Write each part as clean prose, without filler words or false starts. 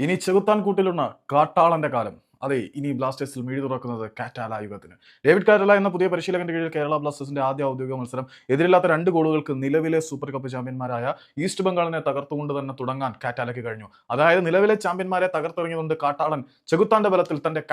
ഇനി ചെകുത്താൻ കൂട്ടിലുള്ള കാട്ടാളന്റെ കാലം. അതെ, ഇനി ബ്ലാസ്റ്റേഴ്സിൽ മിഴി തുറക്കുന്നത് കാറ്റാല യുഗത്തിന്. ഡേവിഡ് കാറ്റാല എന്ന പുതിയ പരിശീലകന്റെ കീഴിൽ കേരള ബ്ലാസ്റ്റേഴ്സിന്റെ ആദ്യ ഔദ്യോഗിക മത്സരം എതിരില്ലാത്ത 2 ഗോളുകൾക്ക് നിലവിലെ സൂപ്പർ കപ്പ് ചാമ്പ്യന്മാരായ ഈസ്റ്റ് ബംഗാളിനെ തകർത്തുകൊണ്ട് തന്നെ തുടങ്ങാൻ കാറ്റാലയ്ക്ക് കഴിഞ്ഞു. അതായത് നിലവിലെ ചാമ്പ്യന്മാരെ തകർത്തെറിഞ്ഞുകൊണ്ട് കാട്ടാളൻ ചെകുത്താന്റെ ബലത്തിൽ തന്റെ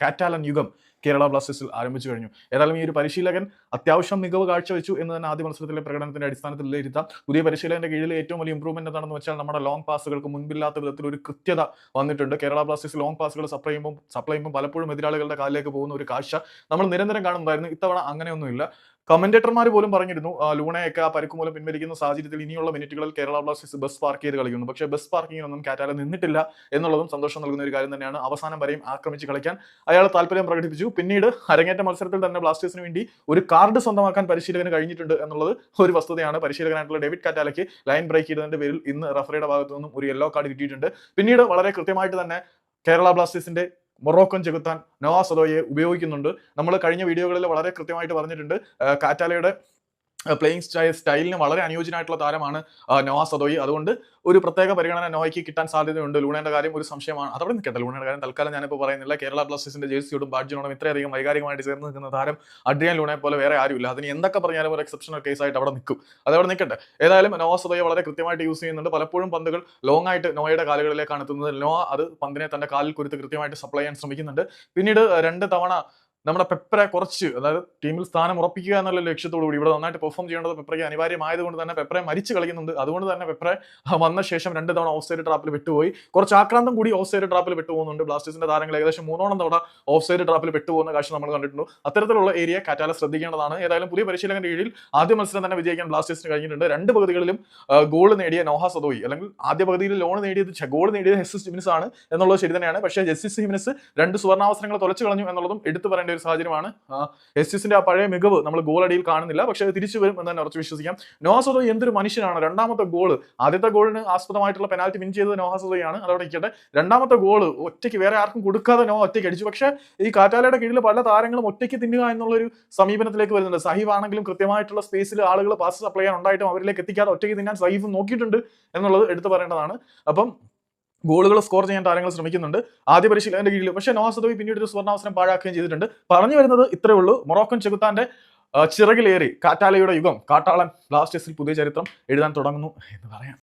കാറ്റാലൻ യുഗം കേരള ബ്ലാസ്റ്റേഴ്സിൽ ആരംഭിച്ചു കഴിഞ്ഞു. ഏതായാലും ഈ ഒരു പരിശീലകൻ അത്യാവശ്യം മികവ് കാഴ്ചവെച്ചു എന്ന് തന്നെ ആദ്യ മത്സരത്തിലെ പ്രകടനത്തിന്റെ അടിസ്ഥാനത്തിൽ വിലയിരുത്താം. പുതിയ പരിശീലകന്റെ കീഴിൽ ഏറ്റവും വലിയ ഇംപ്രൂവ്മെന്റ് എന്താണെന്ന് വെച്ചാൽ നമ്മുടെ ലോങ് പാസുകൾക്ക് മുൻപില്ലാത്ത വിധത്തിൽ ഒരു കൃത്യത വന്നിട്ടുണ്ട്. കേരള ബ്ലാസ്റ്റേഴ്സ് ലോങ് പാസുകൾ സപ്ലൈ ചെയ്യുമ്പോൾ പലപ്പോഴും എതിരാളികളുടെ കാലിലേക്ക് പോകുന്ന ഒരു കാഴ്ച നമ്മൾ നിരന്തരം കാണുന്നുണ്ടായിരുന്നു. ഇത്തവണ അങ്ങനെയൊന്നുമില്ല. കമന്റേറ്റർമാർ പോലും പറഞ്ഞിരുന്നു ലൂണയൊക്കെ ആ പരിക്ക് മൂലം പിൻവലിക്കുന്ന സാഹചര്യത്തിൽ ഇനിയുള്ള മിനിറ്റുകളിൽ കേരള ബ്ലാസ്റ്റേഴ്സ് ബസ് പാർക്ക് ചെയ്ത് കളിക്കുന്നു. പക്ഷേ ബസ് പാർക്കിങ്ങിനൊന്നും കാറ്റാല നിന്നിട്ടില്ല എന്നുള്ളതും സന്തോഷം നൽകുന്ന ഒരു കാര്യം തന്നെയാണ്. അവസാനം വരെയും ആക്രമിച്ച് കളിക്കാൻ അയാൾ താല്പര്യം പ്രകടിപ്പിച്ചു. പിന്നീട് അരങ്ങേറ്റ മത്സരത്തിൽ തന്നെ ബ്ലാസ്റ്റേഴ്സിന് വേണ്ടി ഒരു കാർഡ് സ്വന്തമാക്കാൻ പരിശീലകന് കഴിഞ്ഞിട്ടുണ്ട് എന്നുള്ളത് ഒരു വസ്തുതയാണ്. പരിശീലകനായിട്ടുള്ള ഡേവിഡ് കാറ്റാലയ്ക്ക് ലൈൻ ബ്രേക്ക് ചെയ്തതിന്റെ പേരിൽ ഇന്ന് റഫറിയുടെ ഭാഗത്തു നിന്നും ഒരു യെല്ലോ കാർഡ് കിട്ടിയിട്ടുണ്ട്. പിന്നീട് വളരെ കൃത്യമായിട്ട് തന്നെ കേരള ബ്ലാസ്റ്റേഴ്സിന്റെ മൊറോക്കൻ ചെകുത്താൻ നോവാ സദോയെ ഉപയോഗിക്കുന്നുണ്ട്. നമ്മൾ കഴിഞ്ഞ വീഡിയോകളിൽ വളരെ കൃത്യമായിട്ട് പറഞ്ഞിട്ടുണ്ട് കാറ്റാലയുടെ പ്ലേയിങ് സ്റ്റൈലിന് വളരെ അനുയോജ്യനായിട്ടുള്ള താരമാണ് നോവാ സദോയി. അതുകൊണ്ട് ഒരു പ്രത്യേക പരിഗണന നോയ്ക്ക് കിട്ടാൻ സാധ്യതയുണ്ട്. ലൂണയുടെ കാര്യം ഒരു സംശയമാണ്. അതവിടെ നിൽക്കട്ടെ, ലൂണയുടെ കാര്യം തൽക്കാലം ഞാനിപ്പോൾ പറയുന്നില്ല. കേരള ബ്ലാസ്റ്റേഴ്സിന്റെ ജേഴ്സിയോടും ബാഡ്ജിനോടും ഇത്രയധികം വൈകാരികമായിട്ട് ചേർന്ന് നിൽക്കുന്ന താരം അഡ്രിയാൻ ലൂണയെ പോലെ വേറെ ആരുമില്ല. അതിന് എന്തൊക്കെ പറഞ്ഞാലും ഒരു എക്സെപ്ഷണൽ കേസായിട്ട് അവിടെ നിൽക്കും. അതവിടെ നിൽക്കട്ടെ. ഏതായാലും നോവാ സദോയെ വളരെ കൃത്യമായിട്ട് യൂസ് ചെയ്യുന്നുണ്ട്. പലപ്പോഴും പന്തുകൾ ലോങ് ആയിട്ട് നോയുടെ കാലുകളിലേക്കാണ് എത്തുന്നത്. നോവ അത് പന്തിനെ തന്റെ കാലിൽ കുരുത്ത് കൃത്യമായിട്ട് സപ്ലൈ ചെയ്യാൻ ശ്രമിക്കുന്നുണ്ട്. പിന്നീട് 2 തവണ നമ്മുടെ പെപ്പറെ കുറച്ച്, അതായത് ടീമിൽ സ്ഥാനം ഉറപ്പിക്കുക എന്നുള്ള ലക്ഷ്യത്തോടു കൂടി ഇവിടെ നന്നായിട്ട് പെർഫോം ചെയ്യേണ്ടത് പെപ്പറയ്ക്ക് അനിവാര്യമായതുകൊണ്ട് തന്നെ പെപ്പറെ മരിച്ച് കളിക്കുന്നുണ്ട്. അതുകൊണ്ട് തന്നെ പെപ്പറെ വന്ന ശേഷം 2 തവണ ഓഫ് സൈഡ് ട്രാപ്പിൽ വിട്ടുപോയി. കുറച്ച് ആക്രാന്തം കൂടി ഓഫ് സൈഡ് ട്രാപ്പിൽ വിട്ടുപോകുന്നുണ്ട്. ബ്ലാസ്റ്റേഴ്സിന്റെ താരങ്ങൾ ഏകദേശം 3 തവണ ഓഫ് സൈഡ് ട്രാപ്പിൽ വിട്ടുപോകുന്ന കാഴ്ച നമ്മൾ കണ്ടിട്ടുണ്ട്. അത്തരത്തിലുള്ള ഏരിയ കാറ്റാല ശ്രദ്ധിക്കേണ്ടതാണ്. ഏതായാലും പുതിയ പരിശീലകന്റെ കീഴിൽ ആദ്യ മത്സരം തന്നെ വിജയിക്കാൻ ബ്ലാസ്റ്റേഴ്സിന് കഴിഞ്ഞിട്ടുണ്ട്. 2 പകുതികളിലും ഗോൾ നേടിയ നോഹാ സദോയി, അല്ലെങ്കിൽ ആദ്യ പകുതിയിൽ ഗോൾ നേടിയത് ജെസ്സിസ് ഹിമെനസ് ആണ് എന്നുള്ളത് ശരി തന്നെയാണ്. പക്ഷേ ജെസ്സിസ് ഹിമെനസ് 2 സുവർണാവസരങ്ങൾ തുലച്ചു കളഞ്ഞു എന്നുള്ളതും എടുത്തു പറയേണ്ട ഒരു സാഹചര്യമാണ്. എസ്റ്റിസിന്റെ ആ പഴയ മികവ് നമ്മൾ ഗോൾ അടിയിൽ കാണുന്നില്ല. പക്ഷേ അത് തിരിച്ചു വരും എന്ന് തന്നെ ഉറച്ചു വിശ്വസിക്കാം. നോഹാ സദോയി എന്തൊരു മനുഷ്യനാണ്. രണ്ടാമത്തെ ഗോള്, ആദ്യത്തെ ഗോളിന് ആസ്പദമായിട്ടുള്ള പെനാൽറ്റി വിൻ ചെയ്തത് നോഹാ സദോയാണ്. അതോടെ ഇരിക്കട്ടെ. രണ്ടാമത്തെ ഗോള് ഒറ്റയ്ക്ക് വേറെ ആർക്കും കൊടുക്കാതെ നോഹ ഒറ്റയ്ക്ക് അടിച്ചു. പക്ഷേ ഈ കാറ്റാലയുടെ കീഴിൽ പല താരങ്ങളും ഒറ്റയ്ക്ക് തിന്നുക എന്നുള്ളൊരു സമീപനത്തിലേക്ക് വരുന്നുണ്ട്. സഹീഫ് ആണെങ്കിലും കൃത്യമായിട്ടുള്ള സ്പേസിൽ ആളുകൾ പാസ് സപ്ലൈ ചെയ്യാൻ ഉണ്ടായിട്ടും അവരിലേക്ക് എത്തിക്കാതെ ഒറ്റയ്ക്ക് തിന്നാൻ സഹീഫ് നോക്കിയിട്ടുണ്ട് എന്നുള്ളത് എടുത്തു പറയേണ്ടതാണ്. അപ്പം ഗോളുകൾ സ്കോർ ചെയ്യാൻ താരങ്ങൾ ശ്രമിക്കുന്നുണ്ട് ആദ്യ പരിശീലകന്റെ കീഴിൽ. പക്ഷേ നോവാ സദോയി പിന്നീട് ഒരു സുവർണാവസരം പാഴാക്കുകയും ചെയ്തിട്ടുണ്ട്. പറഞ്ഞു വരുന്നത് ഇത്രയേ ഉള്ളൂ. മൊറോക്കൻ ചെകുത്താന്റെ ചിറകിലേറി കാറ്റാലയുടെ യുഗം, കാട്ടാളൻ ബ്ലാസ്റ്റേഴ്സിൽ പുതിയ ചരിത്രം എഴുതാൻ തുടങ്ങുന്നു എന്ന് പറയാം.